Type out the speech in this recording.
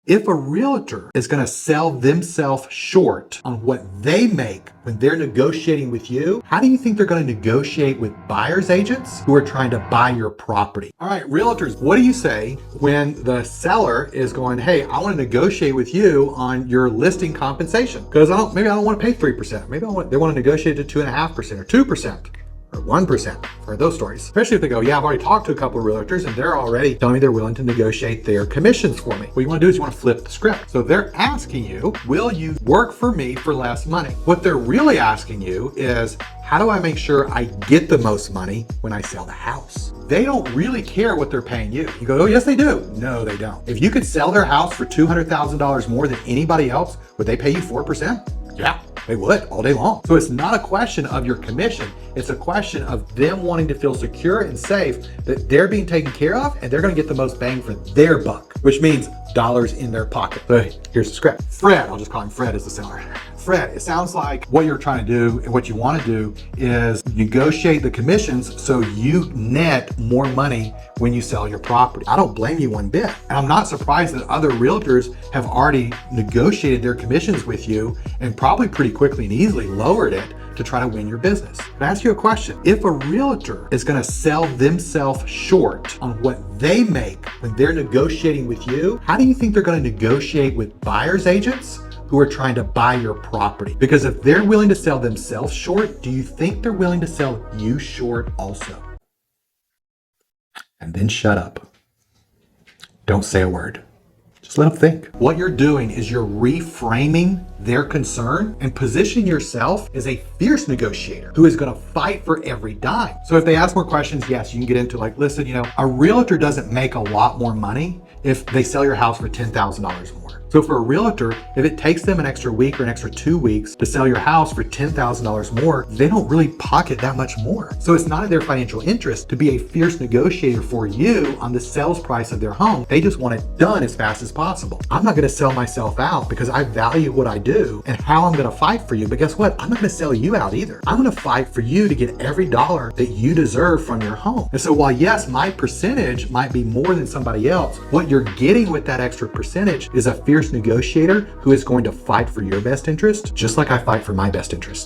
If a realtor is going to sell themselves short on what they make when they're negotiating with you, how do you think they're going to negotiate with buyer's agents who are trying to buy your property? All right, realtors, what do you say when the seller is going, hey, I want to negotiate with you on your listing compensation? Because maybe I don't want to pay 3%. Maybe they want to negotiate to 2.5% or 2%. Or 1% for those stories. Especially if they go, yeah, I've already talked to a couple of realtors and they're already telling me they're willing to negotiate their commissions for me. What you want to do is you want to flip the script. So they're asking you, will you work for me for less money? What they're really asking you is, how do I make sure I get the most money when I sell the house? They don't really care what they're paying you. You go, oh, yes, they do. No, they don't. If you could sell their house for $200,000 more than anybody else, would they pay you 4%? Yeah. They would all day long. So it's not a question of your commission. It's a question of them wanting to feel secure and safe that they're being taken care of and they're going to get the most bang for their buck, which means dollars in their pocket. So here's the script. Fred, I'll just call him Fred as the seller. Fred, it sounds like what you're trying to do and what you want to do is negotiate the commissions so you net more money when you sell your property. I don't blame you one bit. And I'm not surprised that other realtors have already negotiated their commissions with you and probably pretty quickly and easily lowered it to try to win your business. But I ask you a question. If a realtor is going to sell themselves short on what they make when they're negotiating with you, how do you think they're going to negotiate with buyer's agents who are trying to buy your property? Because if they're willing to sell themselves short, do you think they're willing to sell you short also? And then shut up. Don't say a word. Just let them think. What you're doing is you're reframing their concern and positioning yourself as a fierce negotiator who is going to fight for every dime. So if they ask more questions, yes, you can get into like, listen, a realtor doesn't make a lot more money if they sell your house for $10,000 more. So for a realtor, if it takes them an extra week or an extra 2 weeks to sell your house for $10,000 more, they don't really pocket that much more. So it's not in their financial interest to be a fierce negotiator for you on the sales price of their home. They just want it done as fast as possible. I'm not going to sell myself out because I value what I do and how I'm going to fight for you. But guess what? I'm not going to sell you out either. I'm going to fight for you to get every dollar that you deserve from your home. And so while yes, my percentage might be more than somebody else, what you're getting with that extra percentage is a fierce negotiator who is going to fight for your best interest, just like I fight for my best interest.